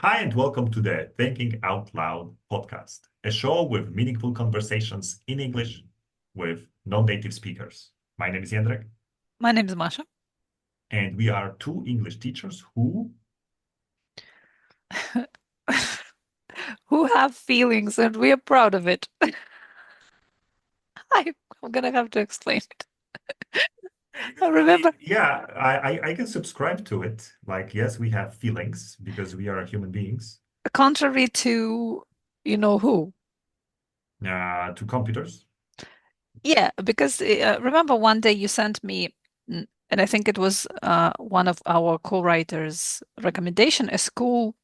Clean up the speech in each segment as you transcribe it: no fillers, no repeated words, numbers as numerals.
Hi, and welcome to the Thinking Out Loud podcast, a show with meaningful conversations in English with non-native speakers. My name is Jedrek, My name is Masha. and we are two English teachers who, Who have feelings and we are proud of it. I, I'm gonna have to explain it. I because remember, I can subscribe to it. Like, yes, we have feelings because we are human beings, contrary to you know who. to computers. Yeah, because remember one day you sent me, and I think it was one of our co-writers' recommendation, a school,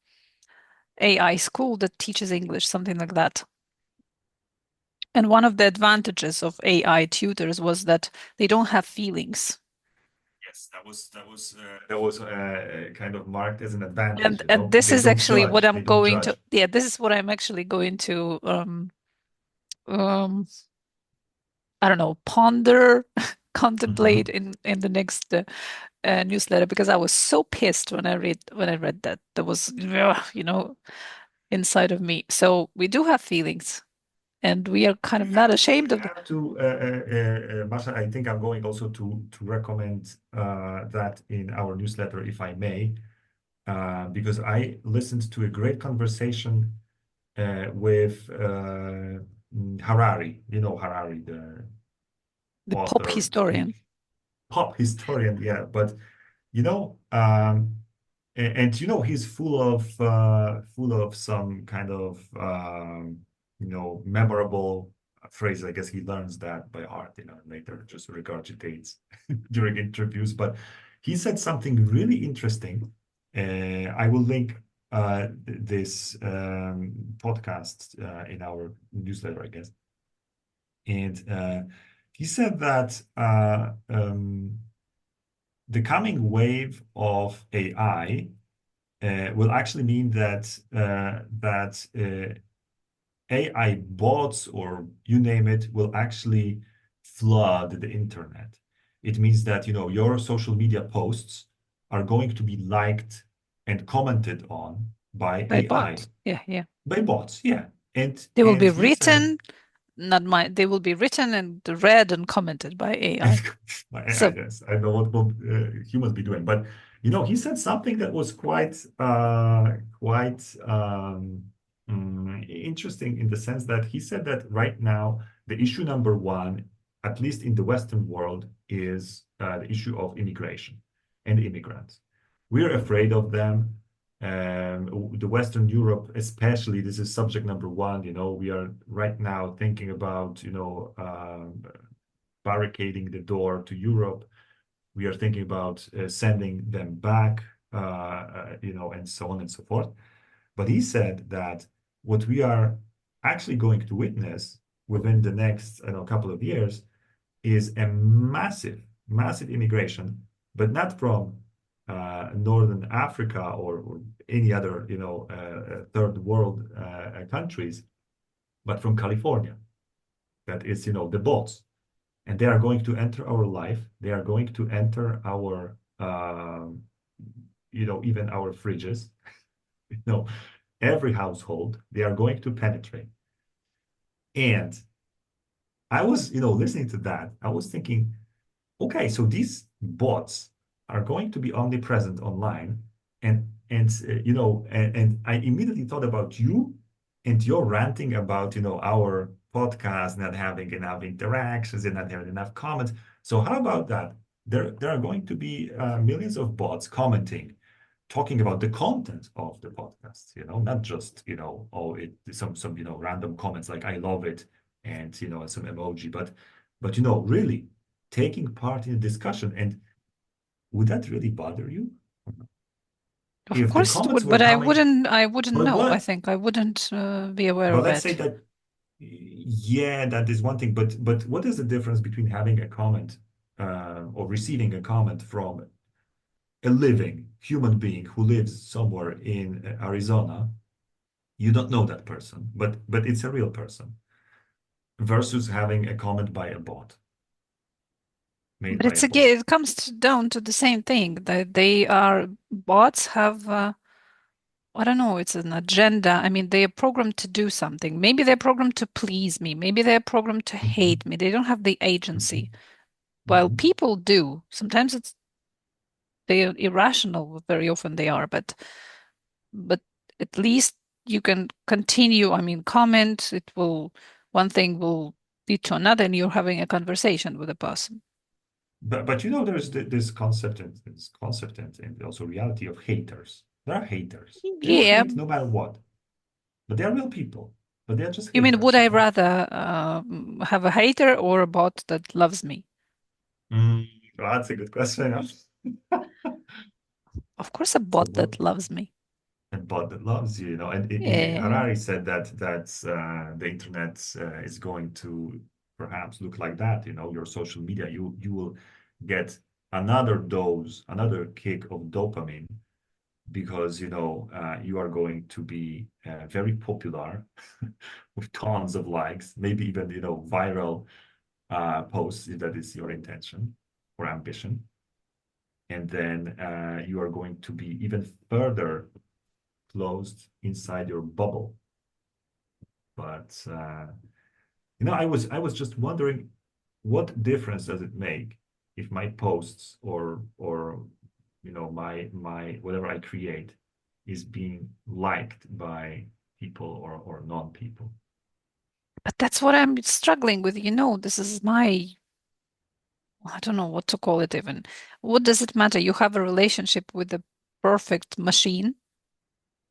AI school that teaches English, something like that. And one of the advantages of AI tutors was that they don't have feelings. Yes, that was kind of marked as an advantage. And this They is don't actually what judge. I'm They don't going to, judge. yeah, this is what I'm actually going to um I don't know, ponder, contemplate Mhm. in the next newsletter because I was so pissed when I read that. There was inside of me. So we do have feelings and we are kind of not ashamed We of them. have to, Masha, I think I'm going also to recommend that in our newsletter, if I may, because I listened to a great conversation with Harari. You know Harari, the The pop author, historian. pop historian, yeah. But you know, and he's full of some kind of memorable phrase. I guess he learns that by heart, later just regurgitates during interviews. But he said something really interesting. I will link this podcast in our newsletter, I guess. And he said that the coming wave of AI will actually mean that AI bots or you name it will actually flood the internet. It means that your social media posts are going to be liked and commented on by By AI, bots. Yeah, yeah. by bots, yeah. And They will and be he said, written, not my, they will be written and read and commented by AI. I So guess I don't know what will humans be doing, but he said something that was quite interesting in the sense that he said that right now the issue number one, at least in the Western world, is the issue of immigration and immigrants. We're afraid of them. The Western Europe, especially, this is subject number one. We are right now thinking about, barricading the door to Europe. We are thinking about sending them back, and so on and so forth. But he said that what we are actually going to witness within the next, I don't know, couple of years is a massive, massive immigration, but not from Northern Africa or any other, third world countries, but from California. That is, the bots, and they are going to enter our life. They are going to enter our, even our fridges. You know, every household. They are going to penetrate. And I was, listening to that. I was thinking, okay, so these bots are going to be omnipresent online, and I immediately thought about you and your ranting about our podcast not having enough interactions and not having enough comments. So how about that? There are going to be millions of bots commenting, talking about the content of the podcast. Not just some random comments like "I love it" and some emoji, but really taking part in a discussion. And would that really bother you of if the course it comments would, were but coming? I wouldn't But know. I what? think I wouldn't be aware But of let's say it. that, yeah, that is one thing. But what is the difference between having a comment or receiving a comment from a living human being who lives somewhere in Arizona? You don't know that person, but it's a real person, versus having a comment by a bot made But by it's a bot. again, it comes down to the same thing that they are bots have I don't know, it's an agenda. I mean, they are programmed to do something. Maybe they're programmed to please me. Maybe they're programmed to Mhm, hate me. They don't have the mhm, agency. While mhm. people do. Sometimes they're irrational, very often they are, but at least you can continue. I mean, comment, one thing will lead to another, and you're having a conversation with a person. But you know, there's this concept and also reality of haters. There are haters. They will Yeah. hate no matter what, but they are real people. But they are just You mean, haters, would you I know. rather have a hater or a bot that loves me? Mm, well, that's a good question. Huh? Of course, a So bot what? that loves me. A bot that loves you, you know. And Yeah. Harari said that the internet is going to perhaps look like that. You know, your social media, you will get another dose, another kick of dopamine because you know you are going to be very popular with tons of likes, maybe even you know viral posts if that is your intention or ambition, and then you are going to be even further closed inside your bubble. But you know, I was just wondering, what difference does it make if my posts or you know my whatever I create is being liked by people or non-people? But that's what I'm struggling with. This is I don't know what to call it even. What does it matter? You have a relationship with the perfect machine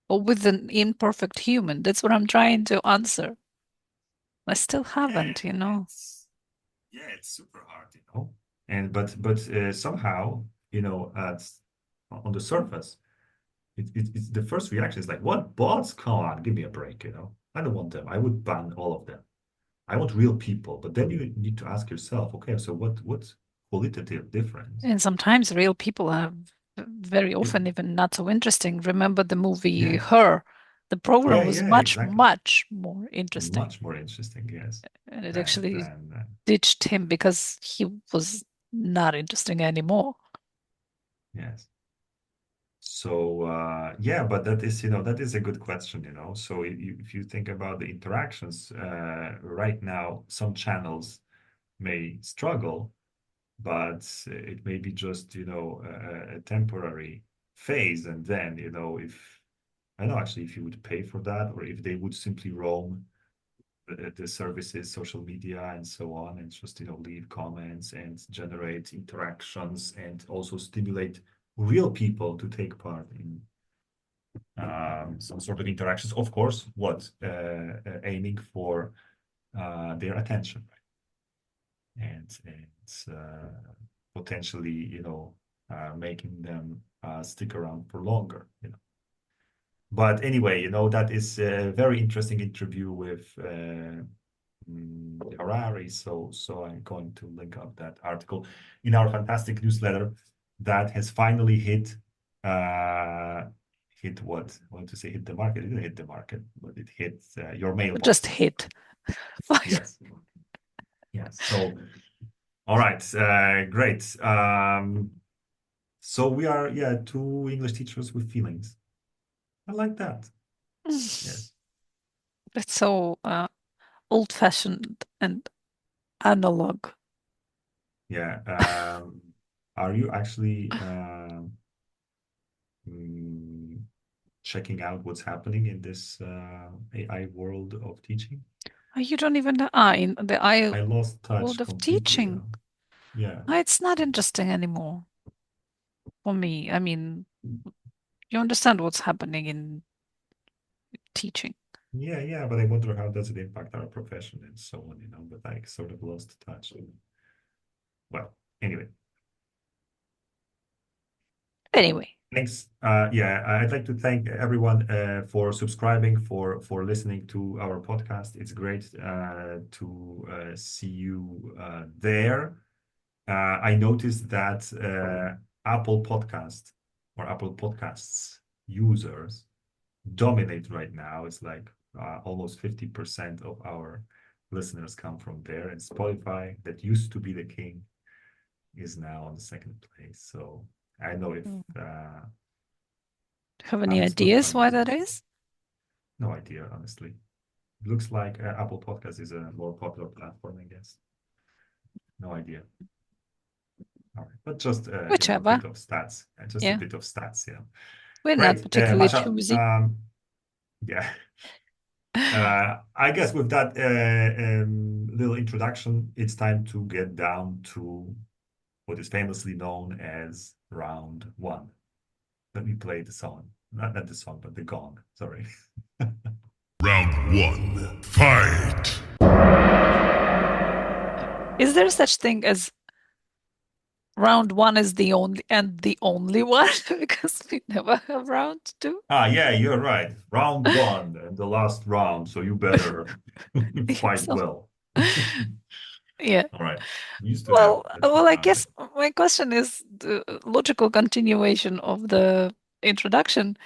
or with an imperfect human? That's what I'm trying to answer. I still Yeah, haven't. it's super hard, you know. And but somehow, you know, on the surface, it's the first reaction is like, what bots? Come on, give me a break, you know. I don't want them. I would ban all of them. I want real people. But then you need to ask yourself, okay, so what's qualitative difference? And sometimes real people are very It, often even not so interesting. Remember the movie yeah, Her? The program yeah, was yeah, much, exactly. much more interesting. Much more interesting, yes, And it than actually than ditched him because he was not interesting anymore. yes. So yeah, but that is, you know, that is a good question, you know. So if you think about the interactions right now, some channels may struggle, but it may be just, you know, a temporary phase. And then, you know, if I know actually if you would pay for that or if they would simply roam the services, social media, and so on, and just, you know, leave comments and generate interactions and also stimulate real people to take part in some sort of interactions. Of course, what aiming for their attention, right? And potentially, you know, making them stick around for longer, you know. But anyway, you know, that is a very interesting interview with Harari. So I'm going to link up that article in our fantastic newsletter that has finally uh, hit what? I want to say hit the market. It didn't hit the market, but it hit your Just mailbox. hit. Fine. Yes. Yes. So, all right. Great. So we are, yeah, two English teachers with feelings. I like that. Yes. That's so old-fashioned and analog. Yeah. Are you actually mm, checking out what's happening in this AI world of teaching? You don't even know. In the I I lost touch world of completely. teaching. Yeah. It's not interesting anymore for me. I mean, you understand what's happening in teaching. Yeah, yeah, but I wonder how does it impact our profession and so on, you know, but I sort of lost touch. Well, anyway. Anyway, Thanks. Yeah, I'd like to thank everyone for subscribing, for listening to our podcast. It's great to see you there. I noticed that Apple Podcast or Apple Podcasts users dominate right now. It's like almost 50% of our listeners come from there, and Spotify, that used to be the king, is now on the second place. So I don't know if mm, Have any It's good ideas fun why that using it. is? No idea, honestly. Looks like Apple Podcast is a more popular platform, I guess. No idea. All right, but just a Whichever. bit of stats, just a Yeah. bit of stats. We're not Great, particularly Masha. choosy. Yeah. I guess with that little introduction, it's time to get down to what is famously known as round one. Let me play the song. Not the song, but the gong. Sorry. Round one, fight! Is there such thing as round one is the only one? Because we never have round two. Yeah, you're right. Round one and the last round, so you better Yeah, fight so well. yeah. All right. We used to have Well, that well, I format. guess my question is the logical continuation of the introduction.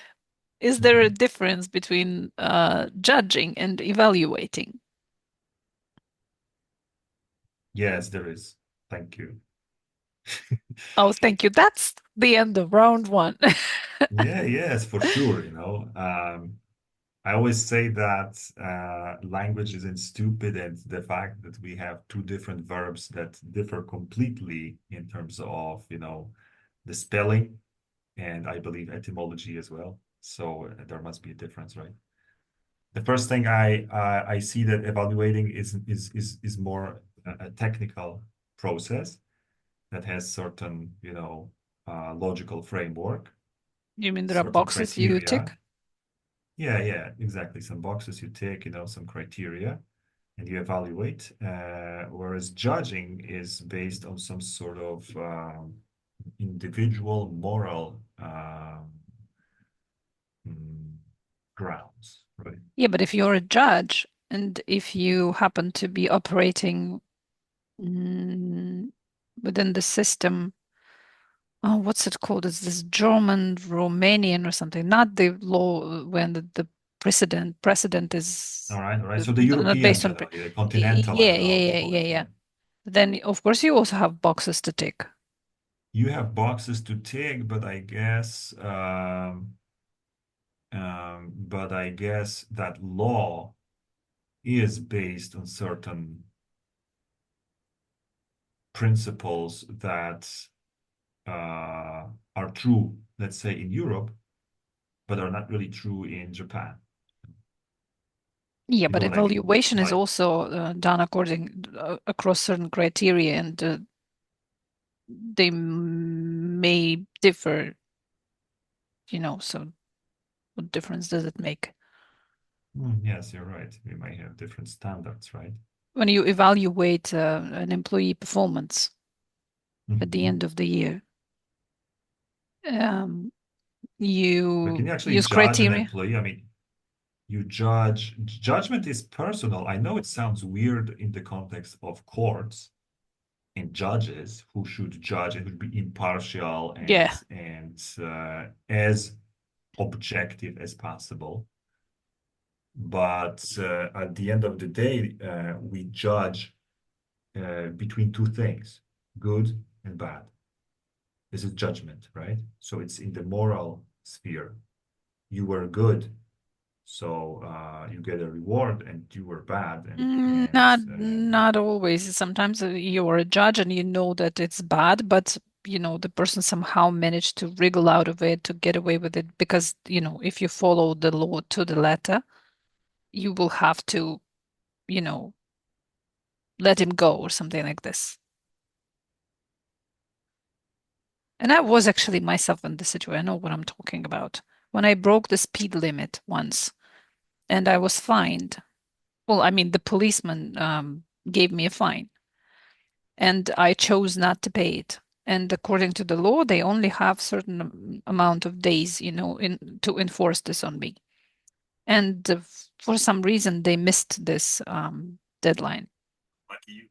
Is there a Mhm. difference between judging and evaluating? Yes, there is. Thank you. Oh, thank you. That's the end of round one. Yeah, yes, for sure. I always say that language isn't stupid, and the fact that we have two different verbs that differ completely in terms of, the spelling and I believe etymology as well. So there must be a difference, right? The first thing I see that evaluating is more a technical process that has certain, logical framework, You mean there are certain boxes you criteria. tick? Yeah, yeah, exactly. Some boxes you tick, some criteria, and you evaluate. Whereas judging is based on some sort of individual moral mm, grounds, right? Yeah, but if you're a judge and if you happen to be operating mm, within the system, oh, what's it called? It's this German, Romanian or something, not the law when the precedent is All right. So the not European, based on. the continental, I Yeah, don't know how to yeah, yeah, call yeah, it. yeah. Yeah. Then of course you also have boxes to tick. You have boxes to tick, but I guess that law is based on certain principles that are true, let's say, in Europe, but are not really true in Japan. Yeah, You know but what I mean? evaluation is Like, also done according across certain criteria, and they may differ. So what difference does it make yes, you're right. We might have different standards, right? when you evaluate an employee performance at the Mhm. end of the year? Um, But can you you actually use judge an criteria. employee? I mean, judgment is personal. I know it sounds weird in the context of courts and judges who should judge and would be impartial and Yeah. as objective as possible. But at the end of the day, we judge between two things, good and bad. This is judgment, right? So it's in the moral sphere. You were good, so you get a reward, and you were bad, Not always. Sometimes you're a judge and you know that it's bad, but the person somehow managed to wriggle out of it to get away with it because, if you follow the law to the letter, you will have to, you know, let him go or something like this. And I was actually myself in this situation. I know what I'm talking about. When I broke the speed limit once and I was fined. Well, I mean, the policeman gave me a fine and I chose not to pay it. And according to the law, they only have certain amount of days, to enforce this on me. And for some reason, they missed this deadline. lucky you.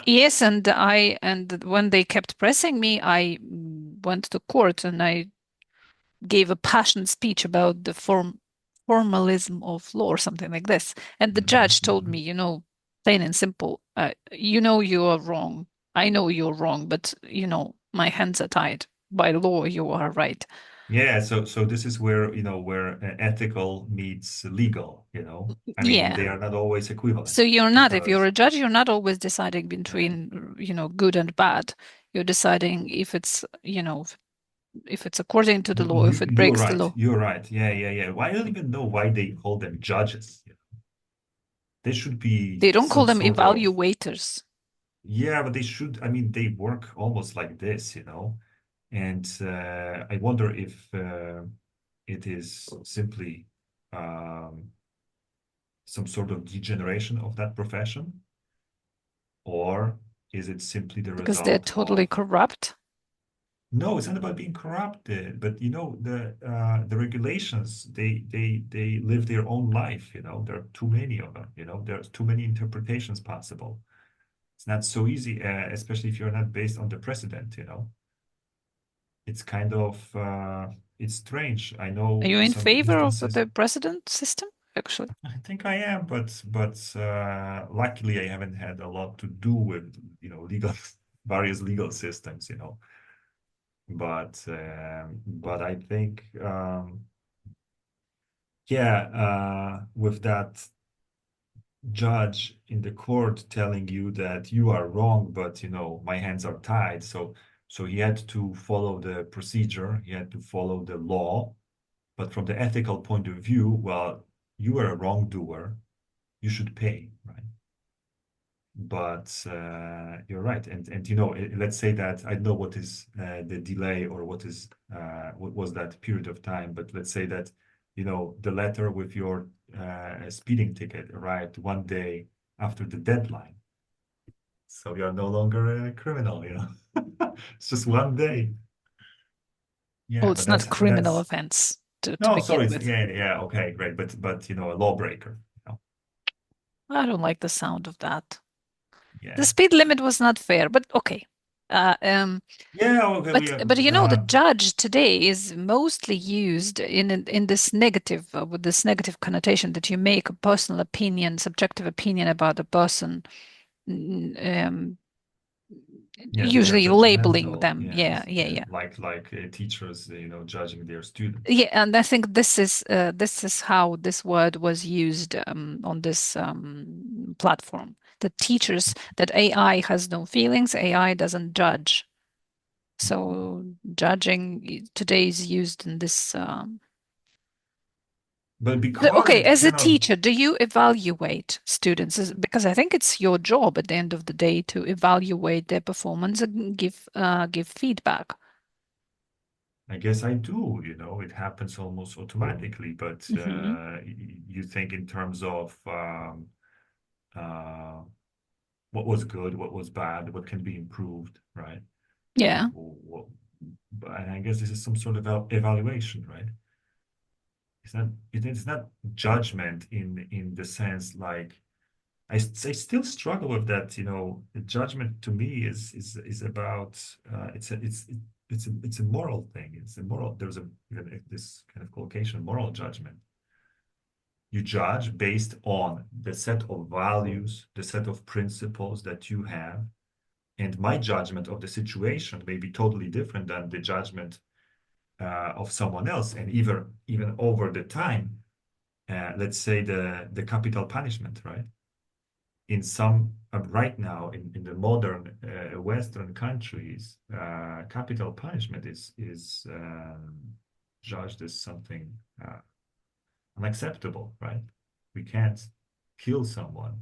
Yes, and when they kept pressing me, I went to court and I gave a passionate speech about the formalism of law or something like this. And the Mhm, judge told mhm. me, plain and simple, you are wrong. I know you're wrong, but my hands are tied. By law, you are right. Yeah, so this is where, where ethical meets legal, I mean, they are not always equivalent. So you're not, if you're because a judge, you're not always deciding between, good and bad. You're deciding if it's, if it's according to the law, if it you're breaks the right. law. You're right. Yeah. Well, I don't even know why they call them judges. They should be They don't call some them sort of, evaluators. yeah, but they should, I mean, they work almost like this, and I wonder if it is simply some sort of degeneration of that profession, or is it simply the Because they're result totally of? corrupt. No, it's not about being corrupted, but the regulations, they live their own life, there are too many of them, there's too many interpretations possible. It's not so easy, especially if you're not based on the precedent, It's kind of it's strange. I Are know you in some favor of instances. the precedent system, actually? I think I am, but luckily I haven't had a lot to do with legal various legal systems, but I think yeah, with that judge in the court telling you that you are wrong, but my hands are tied, so he had to follow the procedure, he had to follow the law, but from the ethical point of view, well, you are a wrongdoer, you should pay, right? But you're right, and let's say that I don't know what is the delay or what was that period of time, but let's say that the letter with your speeding ticket arrived one day after the deadline, so you're no longer a criminal, it's just one day. Well, Yeah, but it's not a criminal offense to no, begin sorry, with. yeah, okay, great, but a lawbreaker, I don't like the sound of that. yeah. The speed limit was not fair, but okay. Yeah, okay, But the judge today is mostly used in this negative with this negative connotation that you make a personal opinion, subjective opinion about a person, yeah, they are usually labeling judgmental. them. Yes, Yeah. like teachers, judging their students. Yeah, and I think this is how this word was used on this platform. The teachers, that AI has no feelings, AI doesn't judge. So judging today is used in this. But because Okay, it as a cannot, teacher, do you evaluate students? Because I think it's your job at the end of the day to evaluate their performance and give feedback. I guess I do, it happens almost automatically, but Hmm. you think in terms of uh, what was good, what was bad, what can be improved, right? Yeah. What, and I guess this is some sort of evaluation, right? It's not judgment in the sense like I still struggle with that. The judgment to me is about it's a moral thing. It's a moral. There's this kind of collocation, moral judgment. You judge based on the set of values, the set of principles that you have, and my judgment of the situation may be totally different than the judgment of someone else, and even over the time. Let's say the capital punishment, right? In some right now in the modern Western countries, capital punishment is judged as something unacceptable, right? We can't kill someone,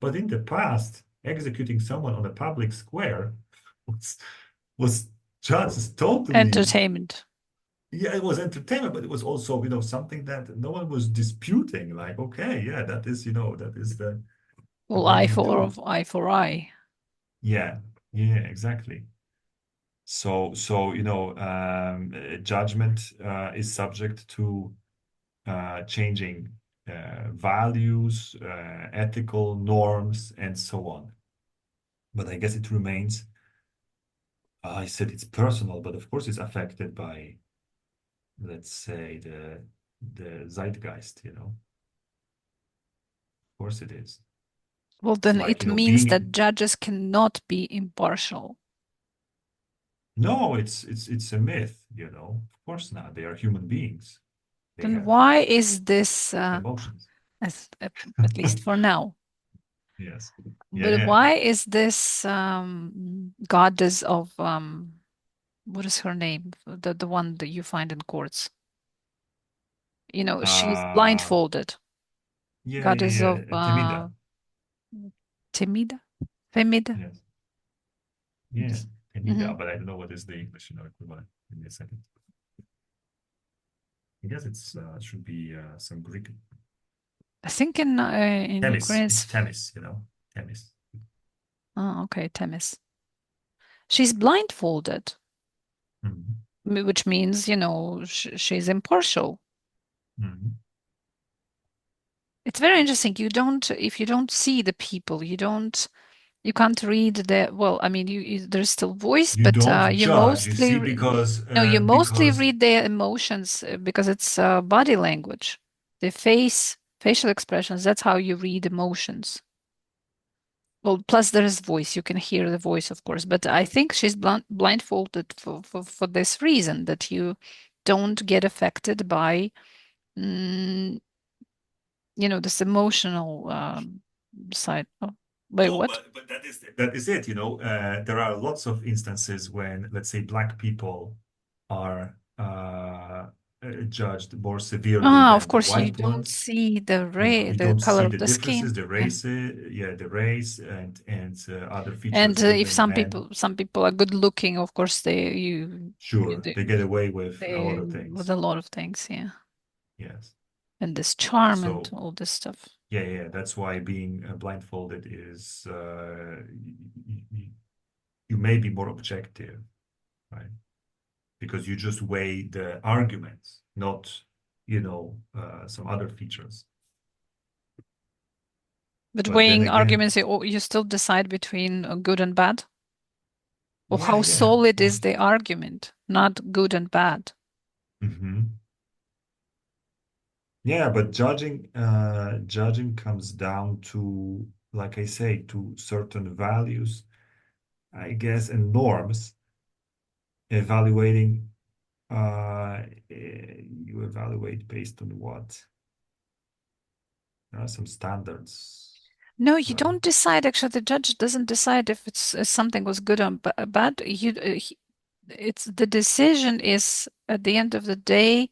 but in the past, executing someone on a public square was was judged as totally. Entertainment. Yeah, it was entertainment, but it was also, something that no one was disputing. Like, okay, yeah, that is, that is the Well, way eye we do for it. eye for eye. Yeah, yeah, exactly. So judgment is subject to changing values, ethical norms, and so on. But I guess it remains. I said it's personal, but of course it's affected by, let's say, the zeitgeist. Of course it is. Well, It's then like, it means that judges cannot be impartial. No, it's a myth, you know. Of course not. They are human beings. They Then have why is this, emotions. at least for now, Yes. but Yeah. why is this goddess of what is her name? The one that you find in courts. You know, she's Yeah. blindfolded. Goddess of Temida. Temida? Femida? Yes. Yeah. Mm-hmm. Temida, but I don't know what is the English, equivalent. Give me a second. I guess it's should be some Greek. I think in Themis. Ukraine It's it's Themis, you know. Themis. oh, okay, Temis. She's blindfolded, Mhm. which means, you know, she's impartial. Mhm. It's very interesting. If you don't see the people, you can't read the, well, I mean, there's still voice, You but don't you judge, you mostly, see, because no, you mostly because read their emotions because it's body language, the facial expressions. That's how you read emotions. Well, plus there is voice. You can hear the voice, of course, but I think she's blindfolded for this reason that you don't get affected by, mm, this emotional side. Oh, by no, what? but that is it, you know. There are lots of instances when, let's say, black people are judged more severely Ah, of than the course, you white don't ones. see You know, you the don't color see of the the differences, skin. the Yeah. race, yeah, the race and other And features. if Women, men, some people are good looking, of course, sure, they get away with a lot of with things. a lot of things, yeah. Yes. And this charm and So all this stuff. yeah, that's why being blindfolded is you may be more objective, right? Because you just weigh the arguments, not, some other features. But But then weighing again, arguments, you still decide between good and bad? Or how yeah, of solid is course. the argument, not good and bad? Hmm. Yeah, but judging comes down to, like I say, to certain values, I guess, and norms. Evaluating, you evaluate based on what? There are some standards, No, you right? don't decide. Actually, the judge doesn't decide if it's something was good or bad. It's the decision is at the end of the day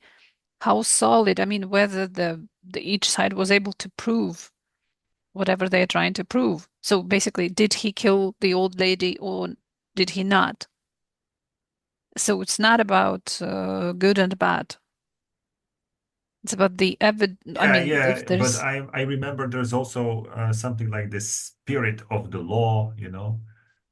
how solid. I mean, whether each side was able to prove whatever they're trying to prove. So basically, did he kill the old lady or did he not? So it's not about good and bad. It's about the evidence. I mean, if But there's I remember there's also something like the spirit of the law,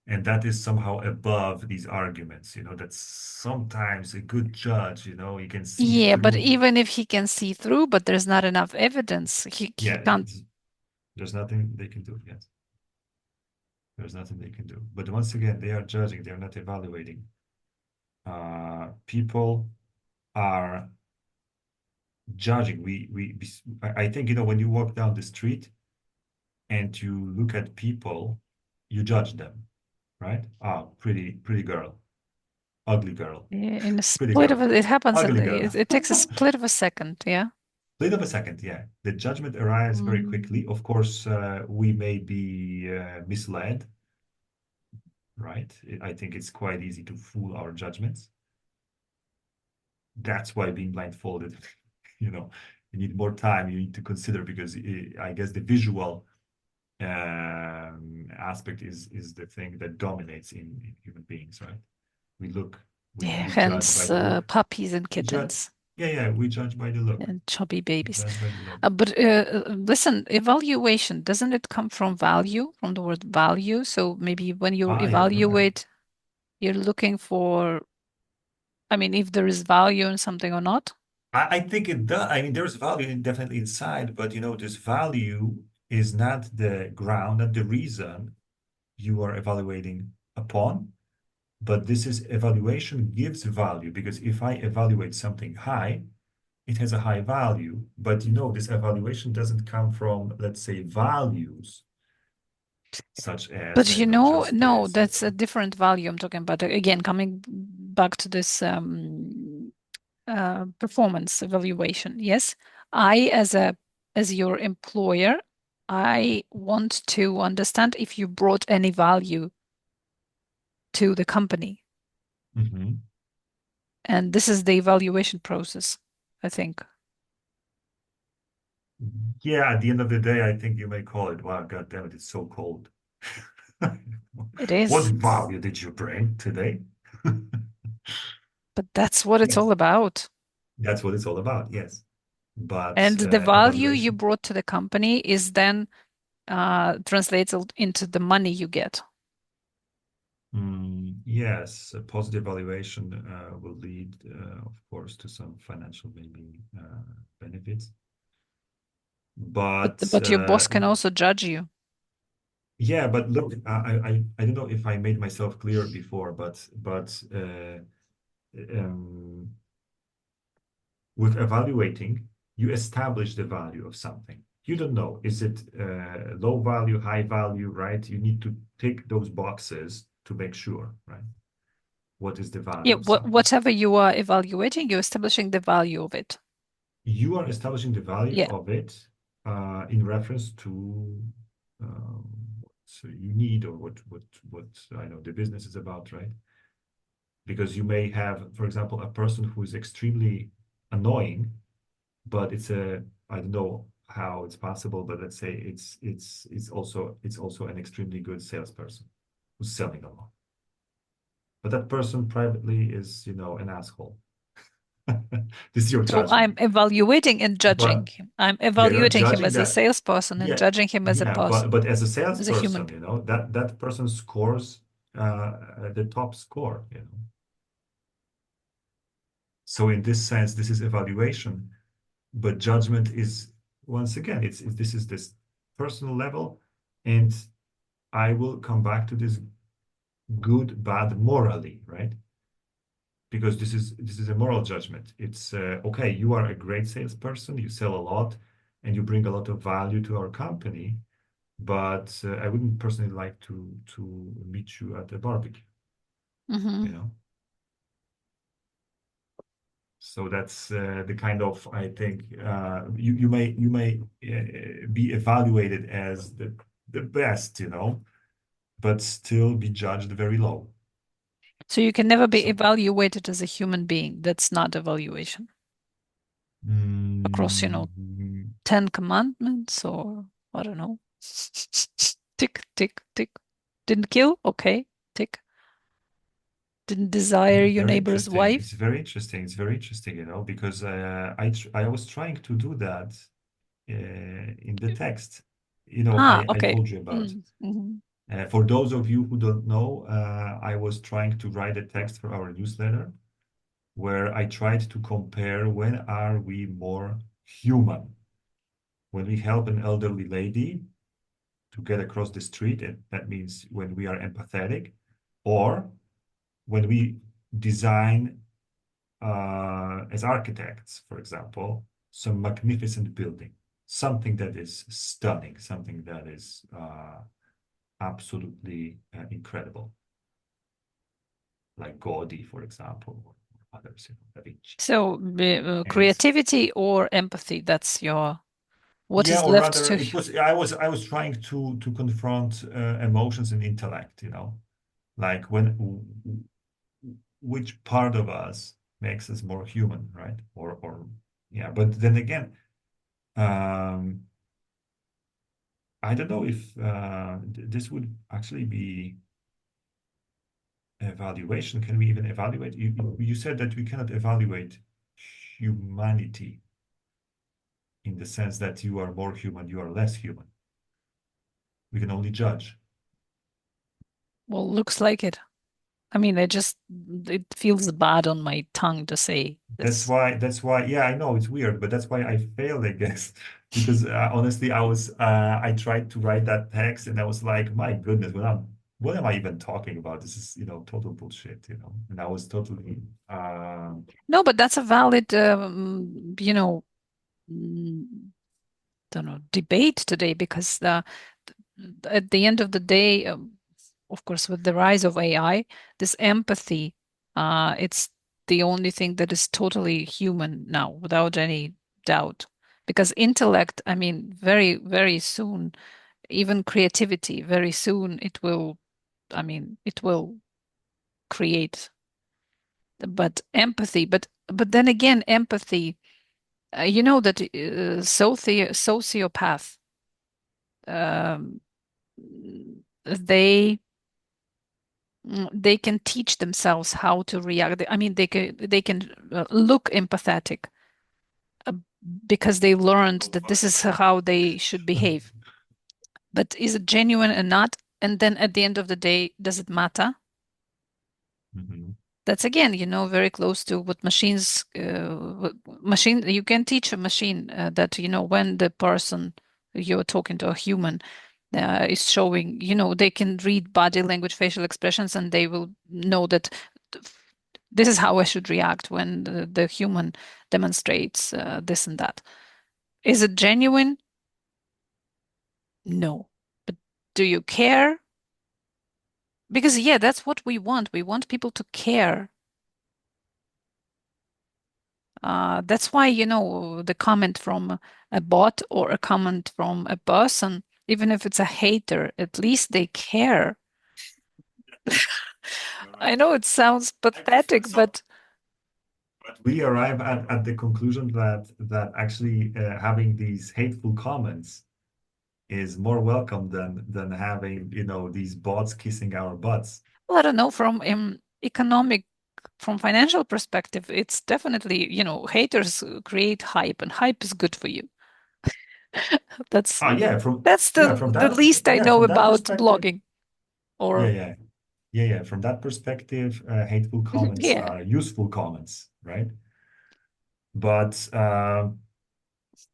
and that is somehow above these arguments, that sometimes a good judge, he can see yeah, but through. even if he can see through, but there's not enough evidence, he Yeah, can't. there's nothing they can do. Yes, there's nothing they can do. But once again, they are judging, they're not evaluating. People are judging. I think, when you walk down the street and you look at people, you judge them, right? Ah, pretty girl, ugly girl, Yeah, in a pretty split of girl, it happens ugly girl. it takes a split of a second. Yeah. Split of a second, yeah. The judgment arrives very Mm. quickly. Of course, we may be misled, right? I think it's quite easy to fool our judgments. That's why being blindfolded, you need more time. You need to consider, because I guess the visual aspect is the thing that dominates in human beings, right? We look, Yeah, we judge by hence the look. puppies and We judge, kittens yeah, we judge by the look. and chubby We babies. judge by the look. But listen, evaluation, doesn't it come from value, from the word value? So maybe when you Ah, yeah, correct. evaluate, you're looking for, I mean, if there is value in something or not. I think it does. I mean, there's value definitely inside, but this value is not the ground, not the reason you are evaluating upon. But this is evaluation gives value, because if I evaluate something high, it has a high value. But this evaluation doesn't come from, let's say, values. such as, But I don't know, no, justice. that's a different value I'm talking about. Again, coming back to this performance evaluation. Yes, I as your employer, I want to understand if you brought any value to the company. Mhm. And this is the evaluation process, I think. Yeah, at the end of the day, I think you may call it, wow, God damn it, it's so cold. It What is, value did you bring today? but that's what it's Yes, all about. that's what it's all about. Yes. But And the value you evaluation, brought to the company is then translates into the money you get. yes, a positive evaluation will lead, of course, to some financial maybe benefits. But But your boss can also judge you. yeah, but look, I don't know if I made myself clear before, but um, with evaluating, you establish the value of something. You don't know, is it low value, high value, right? You need to tick those boxes to make sure, right? What is the Yeah, value of something? whatever you are evaluating, you're establishing the value of it. You are establishing the value Yeah. of it in reference to um, what you need or what I know the business is about, right? Because you may have, for example, a person who is extremely annoying, but I don't know how it's possible, but let's say it's also an extremely good salesperson who's selling a lot. But that person privately is, an asshole. This is your So I'm judgment. evaluating and judging But him. I'm yeah, you're evaluating him judging as a that. salesperson and Yeah, judging him as a yeah, but person, but as a as a human salesperson, being. that person scores the top score. So in this sense, this is evaluation, but judgment is once again, this is this personal level, and I will come back to this good, bad, morally, right? Because this is a moral judgment. It's okay, you are a great salesperson, you sell a lot, and you bring a lot of value to our company, but I wouldn't personally like to meet you at a barbecue, Mm-hmm. you know? So that's the kind of, I think, you may be evaluated as the best, but still be judged very low. So you can never be So, evaluated as a human being. That's not evaluation. Across, mm, 10 commandments or I don't know. Tick, tick, tick. Didn't kill? Okay, tick. Didn't desire yeah, your very neighbor's interesting. wife? It's very interesting. It's very interesting, because I was trying to do that in the text. I Okay. told you about. Mm-hmm. For those of you who don't know, I was trying to write a text for our newsletter where I tried to compare when are we more human? When we help an elderly lady to get across the street, and that means when we are empathetic, or when we design as architects, for example, some magnificent building, something that is stunning, something that is absolutely incredible, like Gaudi, for example, or others, Da Vinci. So And creativity or empathy, that's what yeah, is or left rather, to. I was trying to confront emotions and intellect, like which part of us makes us more human, right? Or yeah, but then again, um, I don't know if this would actually be evaluation. Can we even evaluate? You said that we cannot evaluate humanity in the sense that you are more human, you are less human. We can only judge. Well, looks like it. I mean, it feels bad on my tongue to say That's this. why, that's why, yeah, I know it's weird, but that's why I failed, I guess, because honestly, I tried to write that text and I was like, my goodness, what am I even talking about? This is, total bullshit, and I was totally, No, but that's a valid, mm, don't know, debate today because at the end of the day, of course, with the rise of AI, this empathy, it's the only thing that is totally human now, without any doubt. Because intellect, I mean, very, very soon, even creativity, very soon it will, I mean, it will create. But empathy, but then again, empathy, you know that sociopath, um, they they can teach themselves how to react. I mean, they can look empathetic, uh, because they learned that this is how they should behave. But is it genuine or not? And then at the end of the day, does it matter? Mhm. That's again, very close to what machines, you can teach a machine that, when the person you're talking to, a human, is showing, they can read body language, facial expressions, and they will know that this is how I should react when the human demonstrates this and that. Is it genuine? No. But do you care? Because, yeah, that's what we want. We want people to care. That's why, the comment from a bot or a comment from a person, even if it's a hater, at least they care. I know it sounds pathetic, but we arrive at the conclusion that actually having these hateful comments is more welcome than having, these bots kissing our butts. well, I don't know, from from financial perspective, it's definitely, haters create hype, and hype is good for you. That's Yeah, that's from the that least I know from that about perspective, blogging. yeah, Or yeah, yeah, yeah. From that perspective, hateful comments yeah, are useful comments, right? But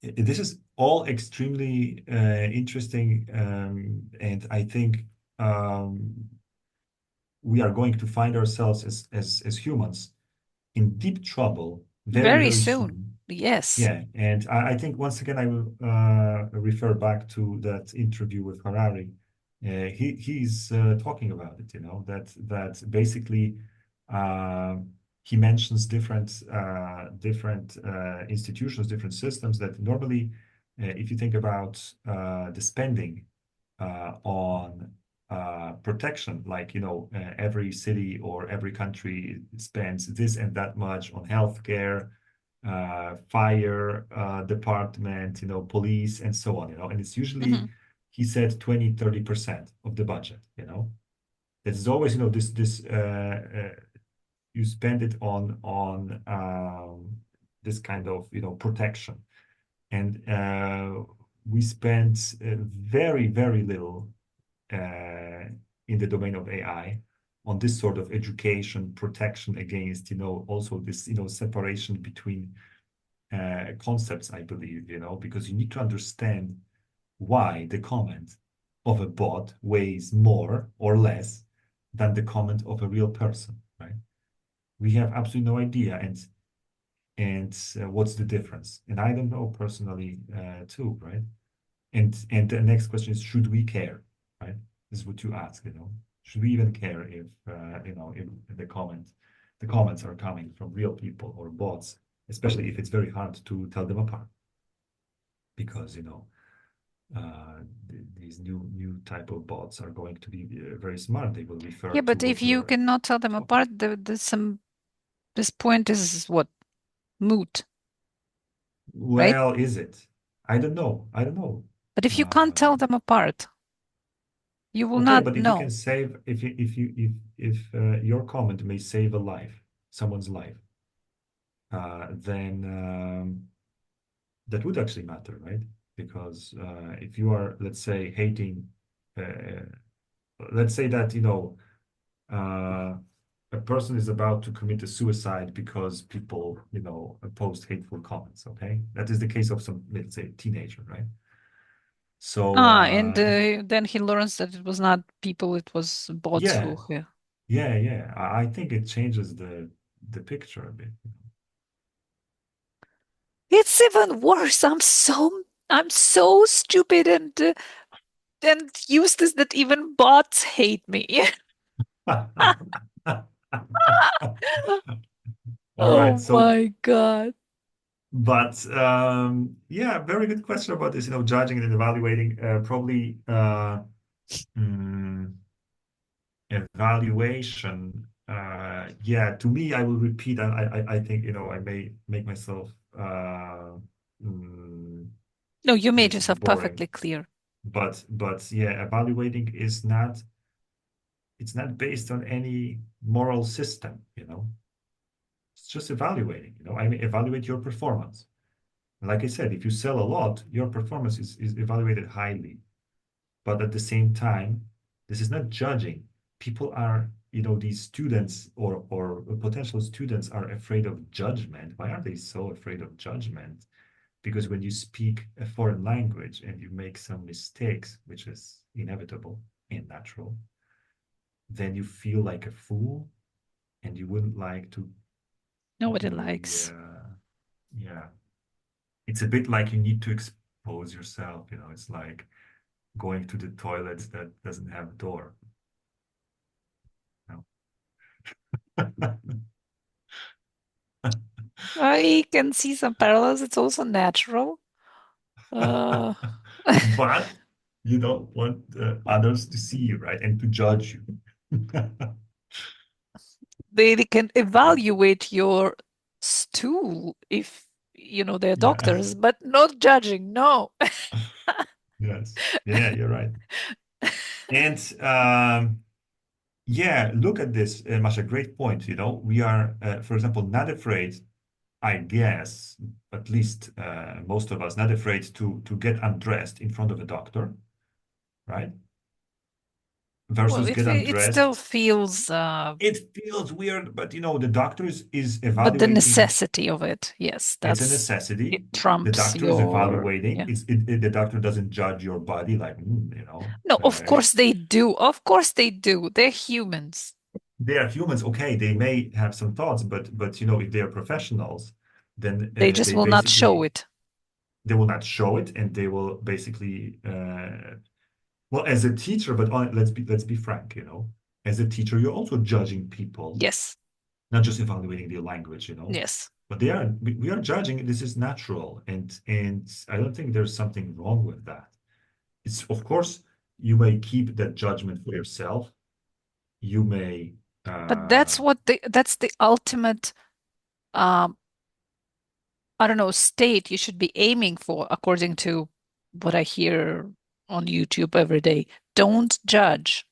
this is all extremely interesting, and I think we are going to find ourselves as humans in deep trouble very, very very soon. soon. Yes. Yeah, and I think once again I will refer back to that interview with Harari. He's talking about it, that basically he mentions different institutions, different systems that normally, if you think about the spending on protection, like every city or every country spends this and that much on healthcare, fire department, police, and so on, and it's usually, Hmm. he said, 20-30% of the budget. It's always, this you spend it on this kind of protection, and we spend very, very little in the domain of AI on this sort of education, protection against, also this, separation between concepts, I believe, because you need to understand why the comment of a bot weighs more or less than the comment of a real person, right? We have absolutely no idea, and what's the difference? And I don't know personally, too, right? And the next question is, should we care, right? This is what you ask, should we even care if if the comments are coming from real people or bots, especially if it's very hard to tell them apart, because these new type of bots are going to be very smart. They will refer Yeah, to but if what you you're cannot tell them talking. apart, this point is what? Moot, right? Well, is it? I don't know. I don't know. But if you can't Uh, tell them apart, you will okay, not but if you can know. save, if your comment may save a life, someone's life, then that would actually matter, right? Because if you are, let's say, hating, uh, let's say that uh, a person is about to commit a suicide because people, post hateful comments. Okay, that is the case of some, let's say, teenager, right? So And then he learns that it was not people, it was bots yeah, who. Yeah. yeah. I think it changes the picture a bit. It's even worse. I'm so stupid, and and use this that even bots hate me. All right. Oh So, my God. but yeah, very good question about this, judging and evaluating. Probably mm, evaluation. Yeah, to me, I will repeat. I think, I may make myself mm, No, you made this is yourself boring, perfectly clear. but yeah, evaluating is not. It's not based on any moral system. It's just evaluating. I mean, evaluate your performance. Like I said, if you sell a lot, your performance is evaluated highly. But at the same time, this is not judging. People are, these students or potential students are afraid of judgment. Why are they so afraid of judgment? Because when you speak a foreign language and you make some mistakes, which is inevitable and natural, then you feel like a fool and you wouldn't like to Nobody be, likes. yeah. It's a bit like you need to expose yourself. It's like going to the toilet that doesn't have a door. No. I can see some parallels. It's also natural. Uh, But you don't want others to see you, right? And to judge you. they can evaluate your stool if they're Yeah. doctors, but not judging. No. Yes. Yeah, you're right. And yeah, look at this, Masha, great point. We are, for example, not afraid, I guess, at least most of us, not afraid to get undressed in front of a doctor, right? Well, Versus get it still undressed. feels, It feels weird, but the doctor is but the evaluating. necessity of it, yes, It's a it necessity. The trumps doctor is your, evaluating. yeah. The doctor doesn't judge your body like, No, of course they do. Of course they do. They're humans. they are humans. Okay, they may have some thoughts, but if they are professionals, then They just they will not show basically it. they will not show it, and they will basically well, as a teacher, but let's be frank, as a teacher, you're also judging people, Yes. not just evaluating their language. Yes. But we are judging. This is natural, and I don't think there's something wrong with that. It's, of course, you may keep that judgment for yourself. You may But that's the ultimate, um, I don't know, state you should be aiming for, according to what I hear on YouTube every day. Don't judge.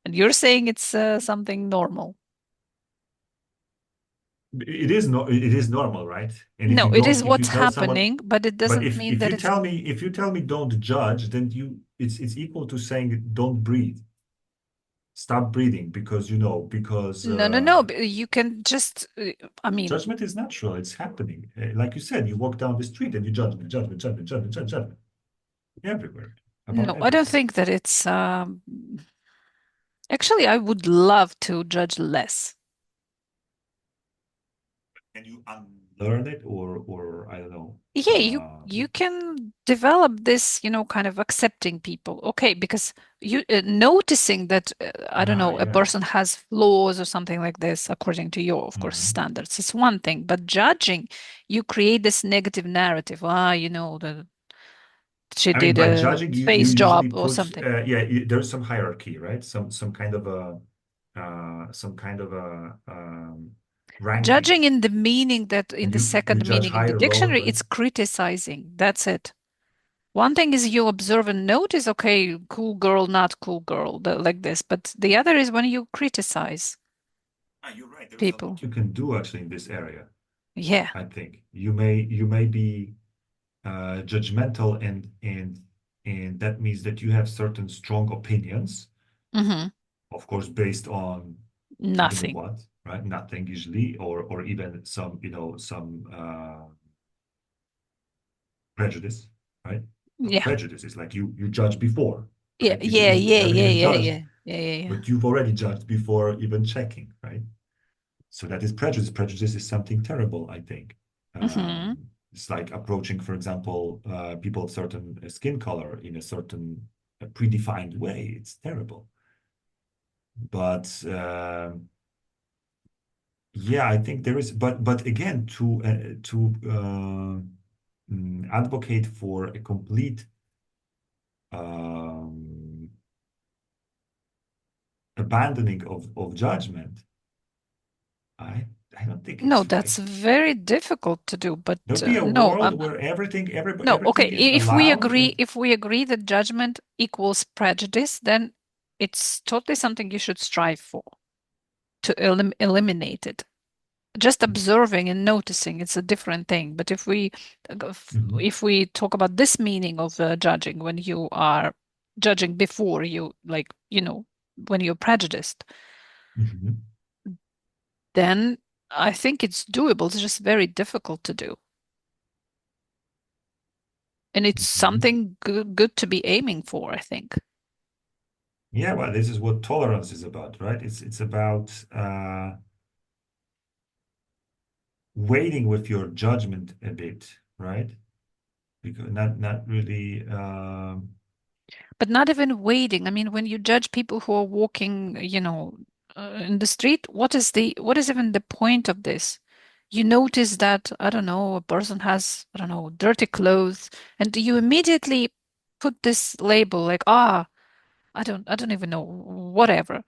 And you're saying it's something normal. it is normal, right? And No, it is if you what's tell someone, happening, but it but doesn't if mean that it's if you tell me don't judge, then it's equal to saying don't breathe. Stop breathing because no. You can just, I mean, judgment is natural. It's happening. Like you said, you walk down the street and you judgment everywhere about no, I don't everything. think that it's, actually, I would love to judge less. Can you unlearn it or I don't know? Yeah, you can develop this, kind of accepting people. Okay, because you noticing that I don't know, a Yeah. person has flaws or something like this, according to your, of course, standards, it's one thing. But judging, you create this negative narrative. She I mean, did by a judging, you space usually job or put something. there's some hierarchy, right? Some kind of a ranking, Judging in the meaning that in and the you second judge meaning in the higher, lower, dictionary, right? it's criticizing. That's it. One thing is you observe and notice, okay, cool girl, not cool girl, like this. But the other is when you criticize You're right. There's a people. lot you can do actually in this area. Yeah. I think you may be judgmental, and that means that you have certain strong opinions, Hmm. of course, based on I don't know Nothing. what, right? Nothing usually, or even some prejudice, right? But Yeah. prejudice is like you judge before, Yeah. right? Yeah. You Yeah. haven't Yeah. even Yeah. judged, Yeah. Yeah. Yeah. Yeah. but you've already judged before even checking, right? So that is prejudice. Prejudice is something terrible, I think. Hmm. It's like approaching, for example, people of certain skin color in a certain predefined way. It's terrible. But yeah, I think there is. But again, to advocate for a complete um, abandoning of judgment, I I don't think No, it's that's right. very difficult to do. But There'll be a no, world where no. Okay, everything is allowed and if we agree that judgment equals prejudice, then it's totally something you should strive for to eliminate it. Just observing and noticing, it's a different thing. But Mhm, if we talk about this meaning of judging, when you are judging before you, like, when you're prejudiced, mhm, then I think it's doable. It's just very difficult to do. And it's mhm. something good to be aiming for, I think. Yeah, well, this is what tolerance is about, right? It's about waiting with your judgment a bit, right? Because not really But not even waiting. I mean, when you judge people who are walking, in the street, what is even the point of this? You notice that, I don't know, a person has, I don't know, dirty clothes, and you immediately put this label like, I don't even know, whatever.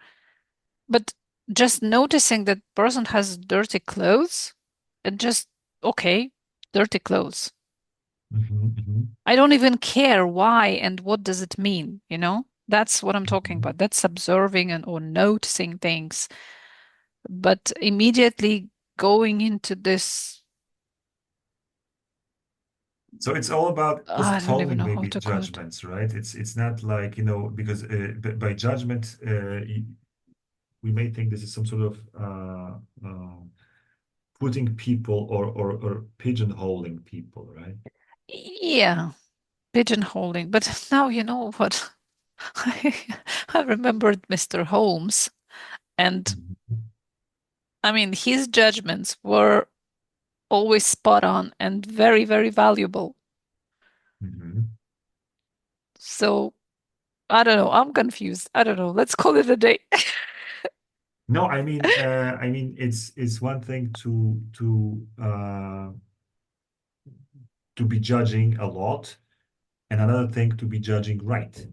But just noticing that person has dirty clothes and just, okay, dirty clothes. mhm, mhm, I don't even care why and what does it mean, That's what I'm talking mhm. about. That's observing and or noticing things. But immediately going into this, So it's all about I don't even postponing know how maybe to call it. judgments, right? It's not like, because by judgment, we may think this is some sort of putting people or pigeonholing people, right? Yeah, pigeonholing. But now you know what? I remembered Mr. Holmes, and Mhm, I mean, his judgments were always spot on and very, very valuable. mhm. So I don't know. I'm confused. I don't know. Let's call it a day. No, I mean, it's one thing to be judging a lot, and another thing to be judging right,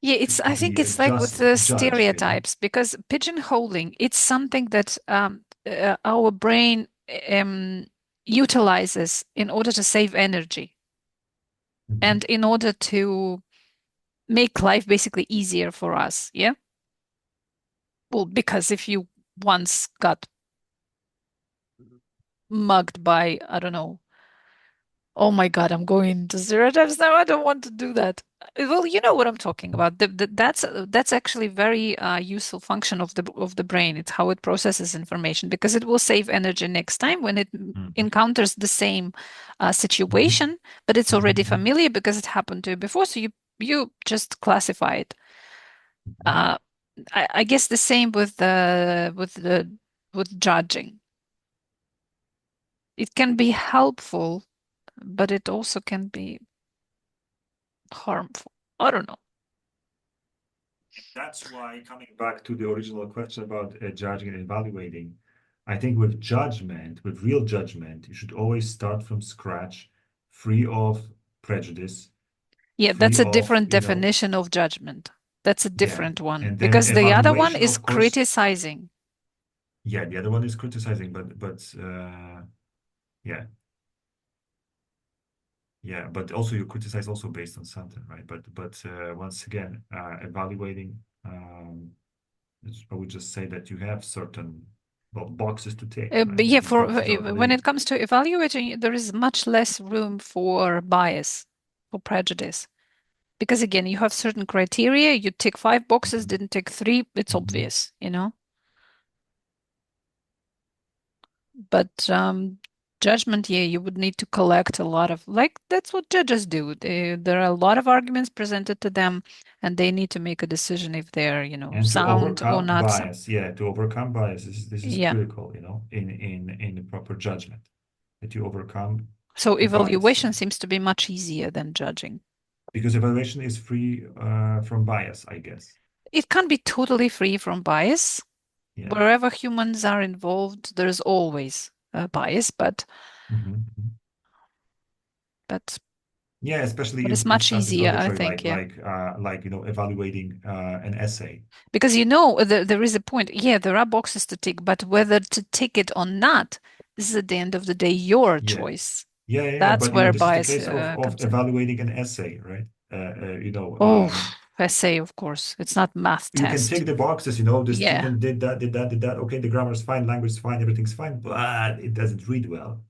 Yeah, to I think be a it's like with just the judge. stereotypes, because pigeonholing, it's something that our brain um, utilizes in order to save energy Mhm, and in order to make life basically easier for us. Yeah. Well, because if you once got mugged by, I don't know, oh my God, I'm going to stereotypes now. I don't want to do that. Well, you know what I'm talking about. That's actually very useful function of the brain. It's how it processes information because it will save energy next time when it mhm, encounters the same mhm, situation, but it's already mhm, familiar because it happened to you before. So you just classify it. mhm. Uh, I guess the same with judging. It can be helpful, but it also can be harmful. I don't know. That's why, coming back to the original question about judging and evaluating, I think with judgment, with real judgment, you should always start from scratch, free of prejudice, Yeah, free that's a of, different definition of judgment. That's a yeah. different one And then because the other one evaluation, is of course, criticizing. yeah, the other one is criticizing, but yeah, yeah, but also you criticize also based on something, right? But once again, evaluating, I would just say that you have certain, well, boxes to tick, But right? yeah, These for boxes are when really it comes to evaluating, there is much less room for bias, for prejudice. Because again, you have certain criteria. You tick five boxes, Mhm, didn't tick three. It's mhm. obvious. But judgment, yeah, you would need to collect a lot of, like, that's what judges do. There are a lot of arguments presented to them, and they need to make a decision if they're, And to sound or overcome not sound. bias, yeah, to overcome bias, this is Yeah. critical, in the proper judgment, that you overcome. So bias. evaluation seems to be much easier than judging. Because evaluation is free from bias, I guess. It can't be totally free from bias. Yeah. Wherever humans are involved, there's always a bias, but yeah, especially it's if much something easier, I arbitrary, think, yeah. like evaluating an essay. Because there is a point. Yeah, there are boxes to tick, but whether to tick it or not, this is at the end of the day your choice. Yeah. That's But where this is the bias case of comes in. evaluating an essay, right? Essay, of course. It's not math You can test. tick the boxes, the Yeah. student did that. Okay, the grammar is fine, language is fine, everything's fine, but it doesn't read well.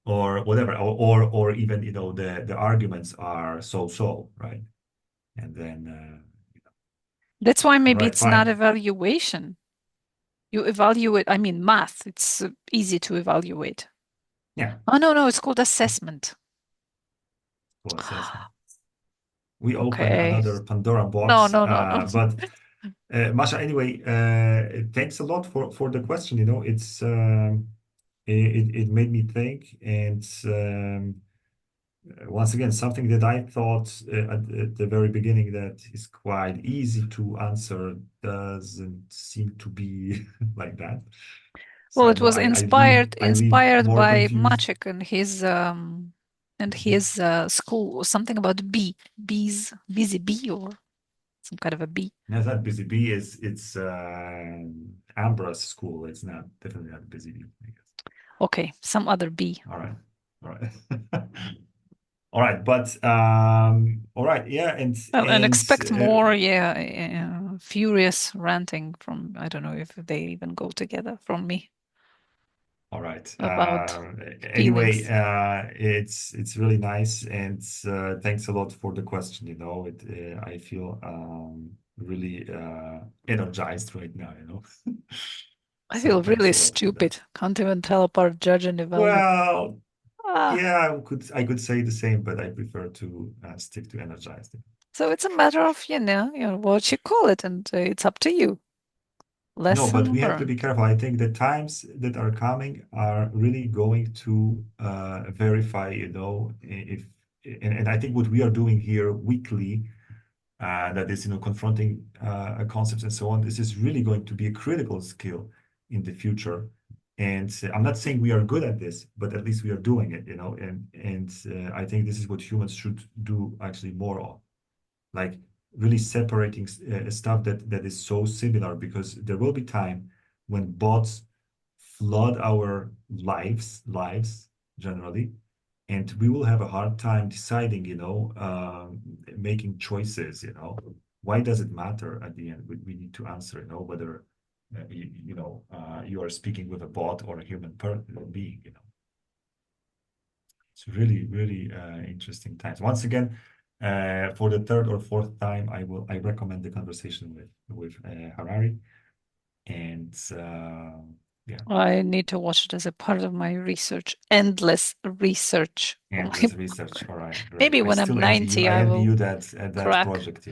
Or whatever, or even the arguments are so, right? And then That's why maybe right, it's not fine. evaluation. You evaluate, I mean, math, it's easy to evaluate. Yeah. Oh, no, it's called assessment. Well, assessment. We open Okay. another Pandora box. No. But Masha, anyway, thanks a lot for the question. It made me think, and once again, something that I thought at the very beginning that is quite easy to answer doesn't seem to be like that. So Well, I it know was I leave more by confused. Maciek and his school, something about bees, busy bee or some kind of a bee. No, that busy bee it's Ambra's school. It's not definitely not busy bee, I guess. Okay, some other bee. All right. All right, but all right, yeah, And expect more, furious ranting from, I don't know if they even go together, from me. all right. About Anyway, feelings. it's really nice, and thanks a lot for the question. I feel really energized right now. I So feel thanks really a lot for that. stupid. Can't even tell apart judge and evaluate. Well, yeah, I could say the same, but I prefer to stick to energized. So it's a matter of, what you call it, and it's up to you. No, but Lesson we have to be learned. careful. I think the times that are coming are really going to verify, if and I think what we are doing here weekly, that is, confronting concepts and so on, this is really going to be a critical skill in the future. And I'm not saying we are good at this, but at least we are doing it, and I think this is what humans should do actually more of. Like really separating stuff that is so similar, because there will be time when bots flood our lives generally, and we will have a hard time deciding, making choices. Why does it matter at the end? We need to answer, whether you are speaking with a bot or a human being. It's really, really interesting times. Once again, for the third or fourth time, I recommend the conversation with Harari, and yeah, I need to watch it as a part of my research. Endless research. endless research. All right, great. Maybe I when I'm still envy you. 90, I I envy will you that crack. project.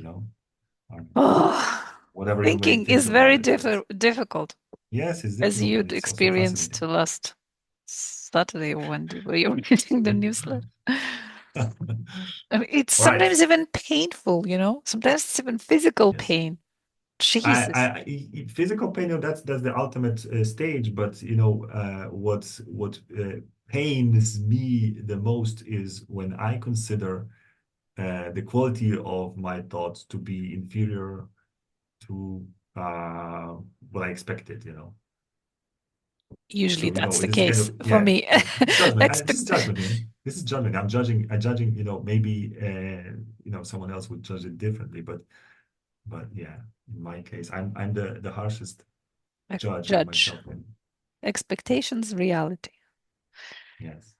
Oh, Whatever you may thinking think is very about it, but difficult, yes, it's as difficult, but you'd it's also experienced fascinating. last Saturday when you were reading the newsletter. I mean, it's All right. sometimes even painful, Sometimes it's even physical Yes. pain. Jesus. Physical pain, that's the ultimate stage, but what pains me the most is when I consider the quality of my thoughts to be inferior to what I expected. Usually So that's the this kind case of for me. judgment. This is judgment. This is judgment. I'm judging. Maybe someone else would judge it differently, but yeah, in my case, I'm the harshest judge of Judge. myself. Expectations, reality. Yes.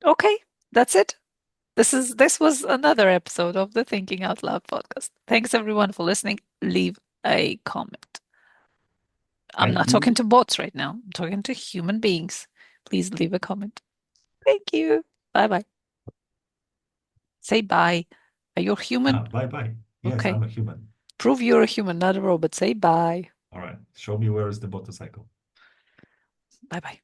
Okay, that's it. This was another episode of the Thinking Out Loud podcast. Thanks everyone for listening. Leave a comment. I'm not talking to bots right now. I'm talking to human beings. Please leave a comment. Thank you. Bye-bye. Say bye. Are you human? Bye. Yes, Okay. I'm a human. Prove you're a human, not a robot. Say bye. All right. Show me where is the motorcycle. Bye-bye.